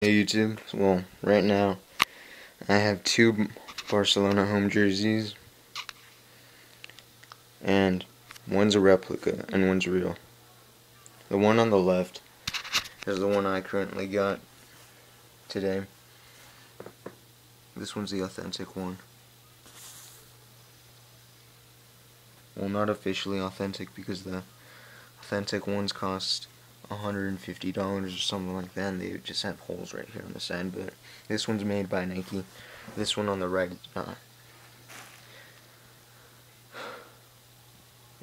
Hey YouTube, well, right now I have two Barcelona home jerseys, and one's a replica and one's real. The one on the left is the one I currently got today. This one's the authentic one. Well, not officially authentic because the authentic ones cost $150 or something like that, and they just have holes right here on the side, but this one's made by Nike. This one on the right is not.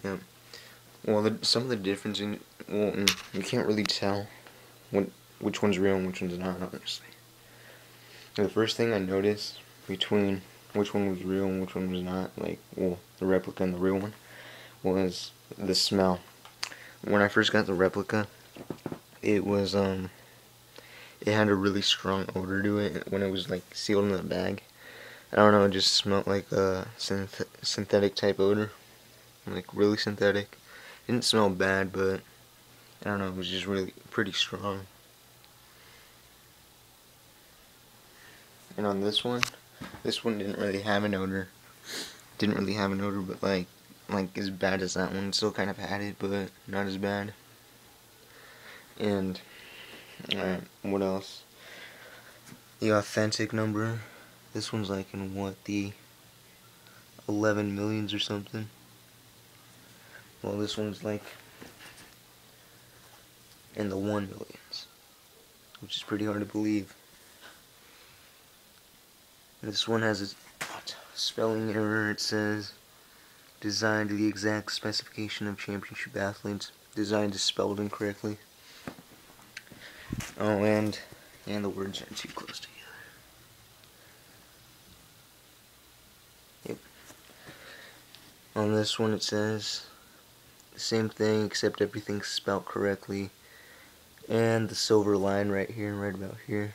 Yeah. Well, some of the difference in, you can't really tell which one's real and which one's not, honestly. The first thing I noticed between which one was real and which one was not, the replica and the real one, was the smell. When I first got the replica, it had a really strong odor to it when it was sealed in the bag. I don't know, it just smelled like a synthetic type odor, really synthetic. It didn't smell bad, but I don't know, it was just really pretty strong. And on this one didn't really have an odor. But like as bad as that one. It still kind of had it, but not as bad. And alright, what else? The authentic number. This one's in what, the 11 millions or something. Well, this one's in the 1 millions, which is pretty hard to believe. This one has a spelling error. It says, designed to the exact specification of championship athletes. Designed is spelled incorrectly. Oh, and the words are too close together. Yep. On this one it says the same thing, except everything's spelled correctly. And the silver line right here, right about here.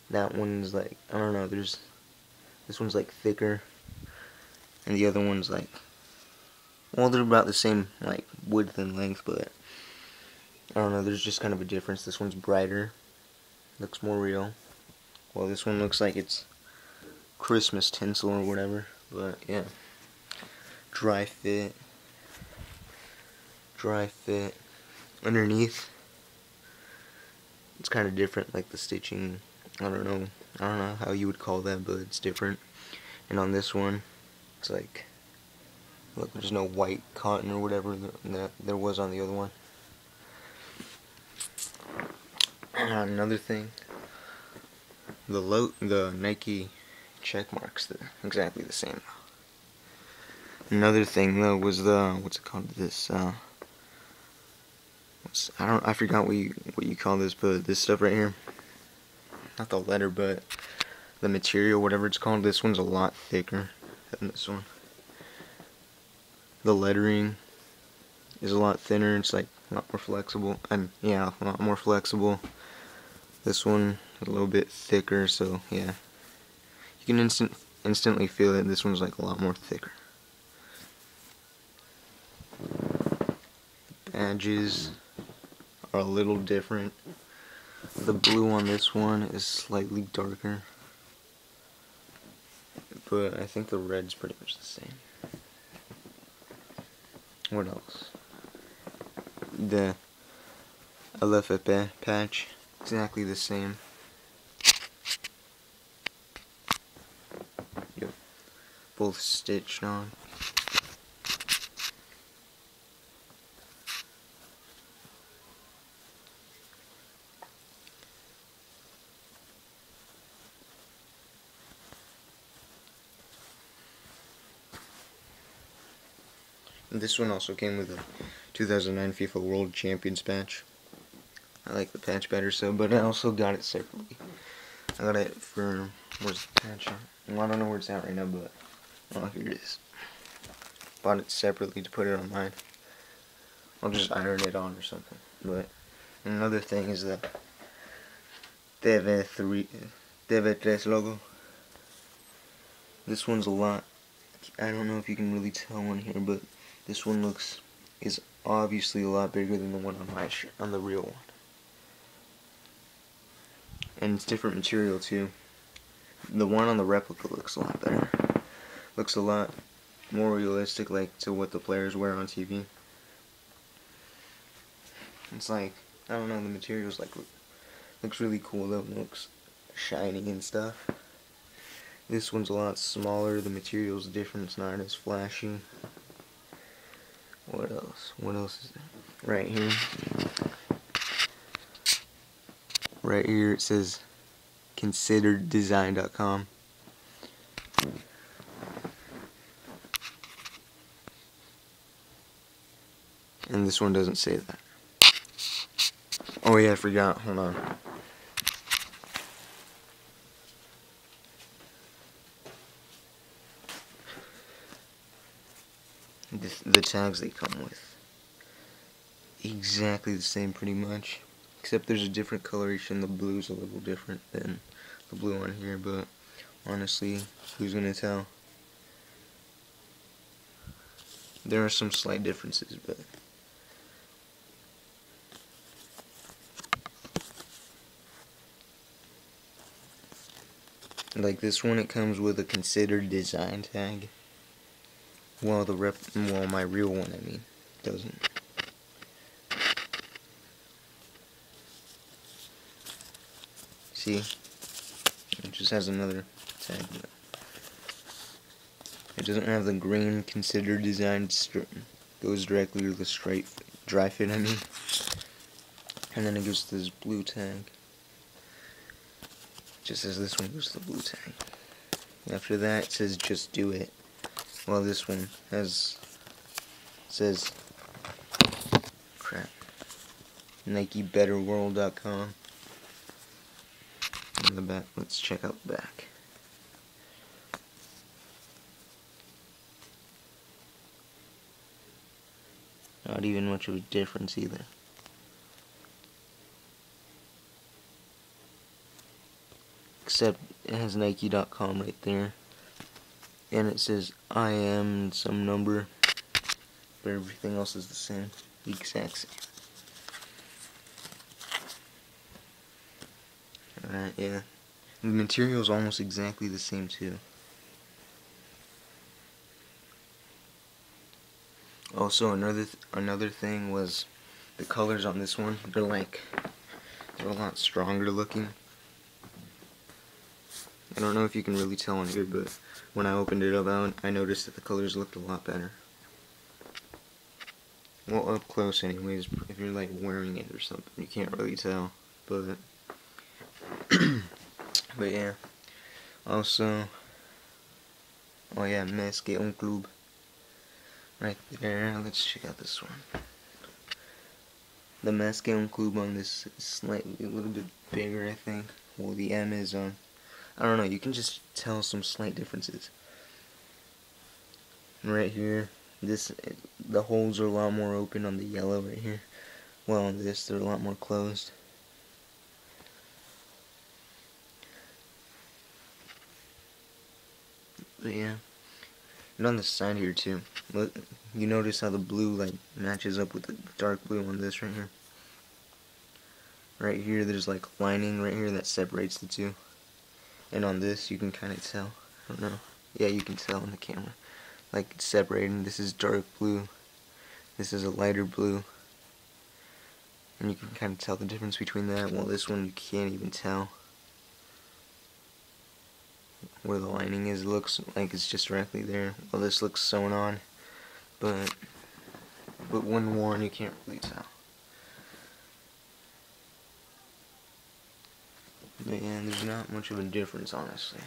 That one's I don't know, this one's thicker, and the other one's well, they're about the same width and length, but I don't know, there's just kind of a difference. This one's brighter, looks more real, well, this one looks like it's Christmas tinsel or whatever. But yeah, dry fit underneath. It's kind of different, the stitching. I don't know how you would call that, but it's different. And on this one, it's look, there's no white cotton or whatever that there was on the other one. Another thing, the Nike check marks, they're exactly the same. Another thing though was what's it called? This I forgot what you call this, but this stuff right here. Not the letter, but the material, whatever it's called. This one's a lot thicker than this one. The lettering is a lot thinner. It's a lot more flexible. Yeah, a lot more flexible. This one a little bit thicker, so yeah. You can instantly feel that this one's a lot more thicker. Badges are a little different. The blue on this one is slightly darker, but I think the red's pretty much the same. What else? The LFP patch, exactly the same. Yep. Both stitched on. This one also came with a 2009 FIFA World Champions patch. I like the patch better, but I also got it separately. I got it for, where's the patch at? Well, I don't know where it's at right now, but, oh, here it is. Bought it separately to put it on mine. I'll just iron it on or something. But another thing is the TV3 logo. This one's a lot, I don't know if you can really tell on here, but this one is obviously a lot bigger than the one on my shirt, on the real one. and it's different material too. The one on the Replica looks a lot better. Looks a lot more realistic, like to what the players wear on TV. It's like, I don't know, the material's like looks really cool though. It looks shiny and stuff. This one's a lot smaller. The material's different. It's not as flashy. What else? What else is there? Right here. Right here it says considereddesign.com. And this one doesn't say that. Oh yeah, I forgot. Hold on. The tags they come with. Exactly the same pretty much. Except there's a different coloration. The blue's a little different than the blue on here, but honestly, who's gonna tell? There are some slight differences, but like this one, it comes with a considered design tag. Well, my real one, I mean, doesn't. See? It just has another tag. It doesn't have the green considered design goes directly to the straight dry fit, I mean. And then it goes to this blue tag. Just as this one goes to the blue tag. After that, it says just do it. Well, this one says crap. NikeBetterWorld.com. In the back, let's check out the back. Not even much of a difference either. Except it has Nike.com right there. And it says I am some number. But everything else is the same. The exact same. Alright, yeah. The material is almost exactly the same too. Also, another thing was the colors on this one. They're a lot stronger looking. I don't know if you can really tell on here, but when I opened it up, I noticed that the colors looked a lot better. Well, up close anyways, if you're like wearing it or something, you can't really tell, but but yeah. Also, oh yeah, Mes que un club. Right there, let's check out this one. The Mes que un club on this is slightly a little bit bigger, I think. Well, the M is on. I don't know, you can just tell some slight differences. Right here, the holes are a lot more open on the yellow right here. Well, on this, they're a lot more closed. But yeah. And on the side here too, look, you notice how the blue like matches up with the dark blue on this right here. Right here, there's like a lining right here that separates the two. And on this, you can kind of tell. I don't know. Yeah, you can tell on the camera. Like it's separating. This is dark blue. This is a lighter blue. And you can kind of tell the difference between that. Well, this one you can't even tell where the lining is. It looks like it's just directly there. Well, this looks sewn on, but when worn, you can't really tell. But yeah, there's not much of a difference, honestly.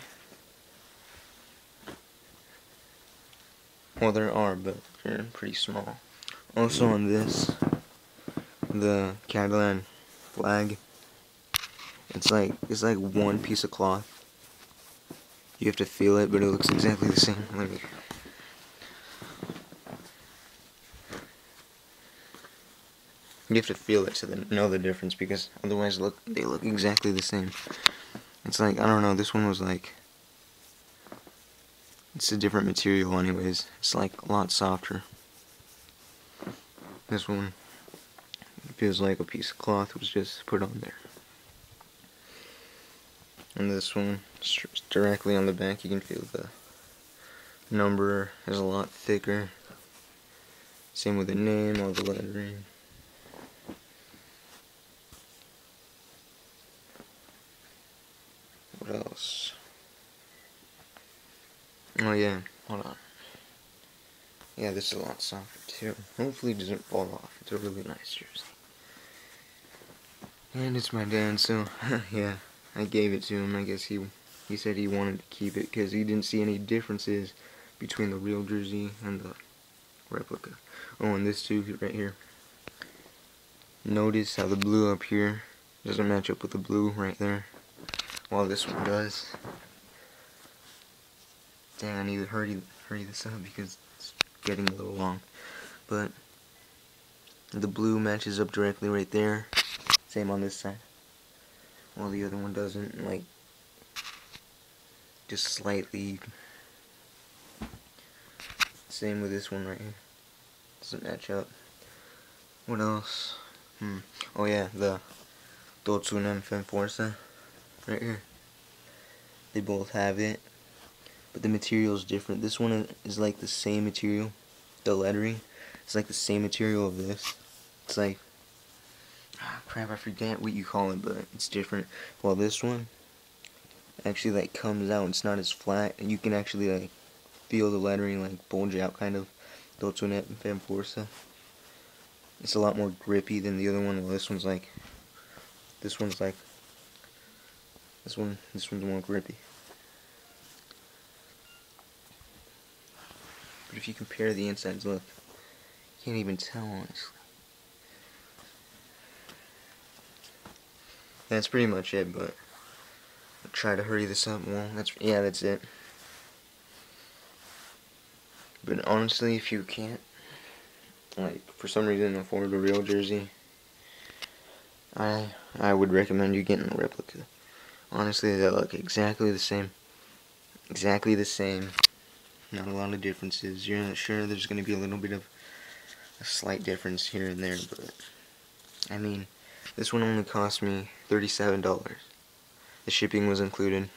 Well, there are, but they're pretty small. Also on this, the Catalan flag, it's like one piece of cloth. You have to feel it, but it looks exactly the same. Like, you have to feel it to know the difference, because otherwise they look exactly the same. It's like, I don't know, this one was like, it's a different material anyways. It's like a lot softer. This one feels like a piece of cloth was just put on there. And this one, directly on the back, you can feel the number is a lot thicker. Same with the name, all the lettering. What else? Oh yeah, hold on. Yeah, this is a lot softer too. Hopefully it doesn't fall off. It's a really nice jersey. And it's my dad, so yeah, I gave it to him. I guess he said he wanted to keep it because he didn't see any differences between the real jersey and the replica. Oh, and this too, right here. Notice how the blue up here doesn't match up with the blue right there, while this one does. Dang, I need to hurry this up because it's getting a little long. But the blue matches up directly right there. Same on this side. While the other one doesn't, like, just slightly. Same with this one right here. Doesn't match up. What else? Oh yeah, the Barcelona Forza right here. They both have it, but the material is different. This one is like the same material. The lettering is like the same material of this. It's like, crap, I forget what you call it, but it's different. While this one actually like comes out, it's not as flat, and you can actually like feel the lettering like bulge out kind of. Barcelona Forza. It's a lot more grippy than the other one. Well, this one's more grippy. But if you compare the insides, look, you can't even tell, honestly. That's pretty much it, but I'll try to hurry this up. Well, that's it. But honestly, if you can't, like, for some reason afford a real jersey, I would recommend you getting a replica. Honestly, they look exactly the same. Exactly the same. Not a lot of differences. You're not sure there's going to be a little bit of a slight difference here and there, but I mean, this one only cost me $37. The shipping was included.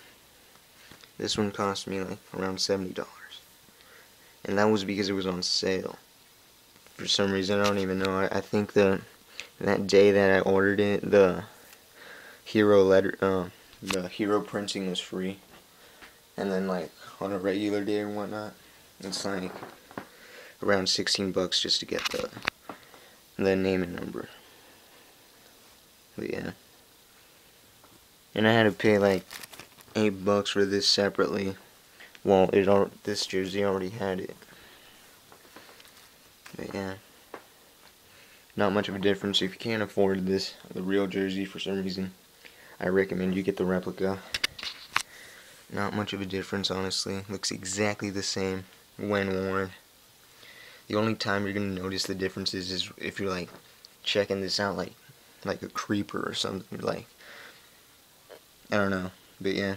This one cost me like around $70. And that was because it was on sale. For some reason, I don't even know. I think that day that I ordered it, the hero printing was free. And then like on a regular day or whatnot, it's like around $16 just to get the name and number. But yeah. And I had to pay like $8 for this separately. Well, this jersey already had it. But yeah. Not much of a difference. If you can't afford the real jersey for some reason, I recommend you get the replica. Not much of a difference, honestly. Looks exactly the same when worn. The only time you're gonna notice the differences is if you're like checking this out like a creeper or something. Like, I don't know, but yeah,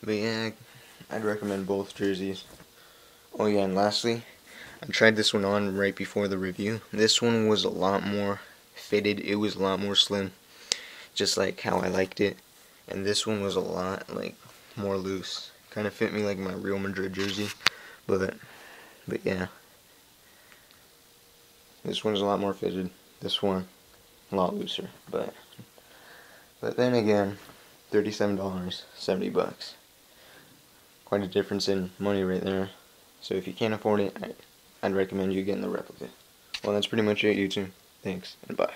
I'd recommend both jerseys. Oh yeah, and lastly, I tried this one on right before the review. This one was a lot more fitted. It was a lot more slim, just like how I liked it. And this one was a lot like more loose. Kind of fit me like my Real Madrid jersey, but yeah. This one's a lot more fitted. This one a lot looser, but then again, $37, $70. Quite a difference in money right there. So if you can't afford it, I'd recommend you getting the replica. Well, that's pretty much it, YouTube. Thanks, and bye.